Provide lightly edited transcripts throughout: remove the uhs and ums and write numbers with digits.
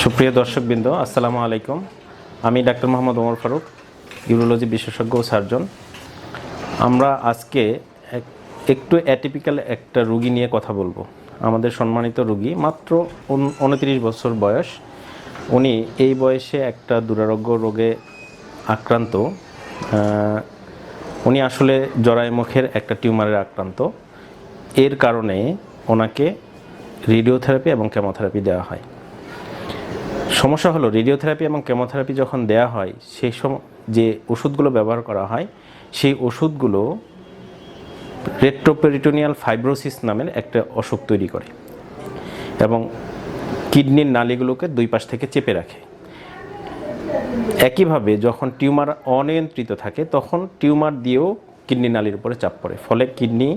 সুপ্রিয় দর্শকবৃন্দ, আসসালামু আলাইকুম। আমি ডাক্তার মোহাম্মদ ওমর ফারুক, ইউরোলজি বিশেষজ্ঞ ও সার্জন। আমরা আজকে একটু অ্যাটিপিক্যাল একটা রোগী নিয়ে কথা বলবো। আমাদের সম্মানিত রোগী, মাত্র 29 বছর বয়স। উনি এই বয়সে একটা দুরারোগ্য রোগে আক্রান্ত। উনি আসলে জরায়ুমুখের একটা টিউমারের আক্রান্ত। এর কারণে ওনাকে রেডিওথেরাপি এবং কেমোথেরাপি দেওয়া হয়। সমস্যা হলো, রেডিওথেরাপি এবং কেমোথেরাপি যখন দেয়া হয়, সেই সময় যে ওষুধগুলো ব্যবহার করা হয়, সেই ওষুধগুলো রেট্রোপেরিটোনিয়াল ফাইব্রোসিস নামের একটা অসুখ তৈরি করে এবং কিডনির নালীগুলোকে দুই পাশ থেকে চেপে রাখে। একইভাবে যখন টিউমার অনিয়ন্ত্রিত থাকে, তখন টিউমার দিয়েও কিডনি নালীর উপরে চাপ পড়ে, ফলে কিডনি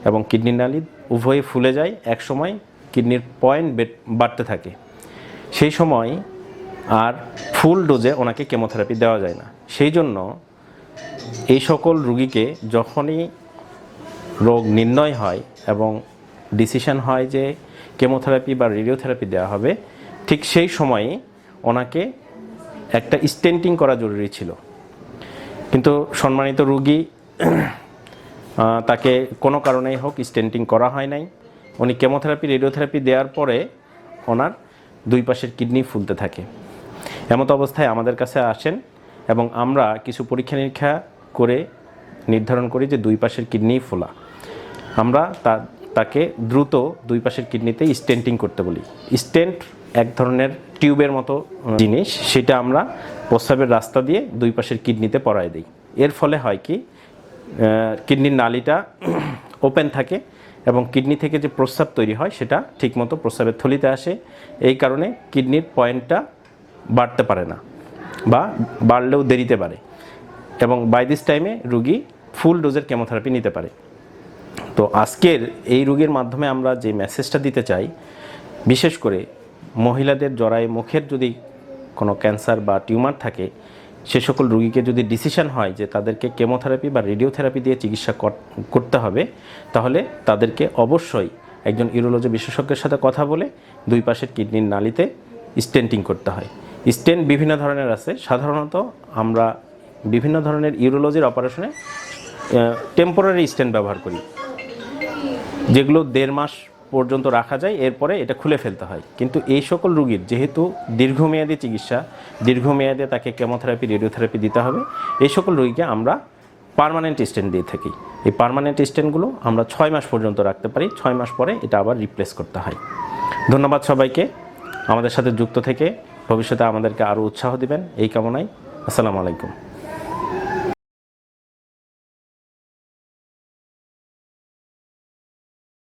এবং কিডনি নালী উভয়ে ফুলে যায়। একসময় কিডনির পয়েন্ট বাড়তে থাকে। সেই সময় আর ফুল ডোজে ওনাকে কেমোথেরাপি দেওয়া যায় না। সেই জন্য এই সকল রোগীকে যখনই রোগ নির্ণয় হয় এবং ডিসিশন হয় যে কেমোথেরাপি বা রেডিওথেরাপি দেওয়া হবে, ঠিক সেই সময়ে ওনাকে একটা স্টেন্টিং করা জরুরি ছিল। কিন্তু সম্মানিত রোগী, তাকে কোনো কারণেই হোক স্টেন্টিং করা হয় নাই। উনি কেমোথেরাপি রেডিওথেরাপি দেওয়ার পরে ওনার দুই পাশের কিডনি ফুলতে থাকে। এমত অবস্থায় আমাদের কাছে আসেন এবং আমরা কিছু পরীক্ষা নিরীক্ষা করে নির্ধারণ করি যে দুই পাশের কিডনি ফোলা। আমরা তাকে দ্রুত দুই পাশের কিডনিতে স্টেন্টিং করতে বলি। স্টেন্ট এক ধরনের টিউবের মতো জিনিস, সেটা আমরা প্রস্রাবের রাস্তা দিয়ে দুই পাশের কিডনিতে পরায় দিই। এর ফলে হয় কি, কিডনির নালীটা ওপেন থাকে এবং কিডনি থেকে যে প্রস্রাব তৈরি হয় সেটা ঠিকমতো প্রস্রাবের থলিতে আসে। এই কারণে কিডনির পয়েন্টটা বাড়তে পারে না বা বাড়লেও দেরিতে বাড়ে এবং বাই দিস টাইমে রুগী ফুল ডোজের কেমোথেরাপি নিতে পারে। তো আজকের এই রোগীর মাধ্যমে আমরা যে মেসেজটা দিতে চাই, বিশেষ করে মহিলাদের জরায়ুমুখের যদি কোনো ক্যান্সার বা টিউমার থাকে, সে সকল রোগীকে যদি ডিসিশন হয় যে তাদেরকে কেমোথেরাপি বা রেডিওথেরাপি দিয়ে চিকিৎসা করতে হবে, তাহলে তাদেরকে অবশ্যই একজন ইউরোলজি বিশেষজ্ঞের সাথে কথা বলে দুই পাশের কিডনির নালীতে স্টেন্টিং করতে হয়। স্টেন্ট বিভিন্ন ধরনের আছে। সাধারণত আমরা বিভিন্ন ধরনের ইউরোলজির অপারেশনে টেম্পোরারি স্টেন্ট ব্যবহার করি, যেগুলো 1.5 মাস পর্যন্ত রাখা যায়, এরপরে এটা খুলে ফেলতে হয়। কিন্তু এই সকল রোগীর যেহেতু দীর্ঘমেয়াদী চিকিৎসা, দীর্ঘমেয়াদে তাকে কেমোথেরাপি রেডিওথেরাপি দিতে হবে, এই সকল রোগীকে আমরা পার্মানেন্ট স্টেন্ট দিয়ে থাকি। এই পার্মানেন্ট স্টেন্টগুলো আমরা 6 মাস পর্যন্ত রাখতে পারি। 6 মাস পরে এটা আবার রিপ্লেস করতে হয়। ধন্যবাদ সবাইকে। আমাদের সাথে যুক্ত থেকে ভবিষ্যতে আমাদেরকে আরও উৎসাহ দিবেন এই কামনায়। আসসালামু আলাইকুম।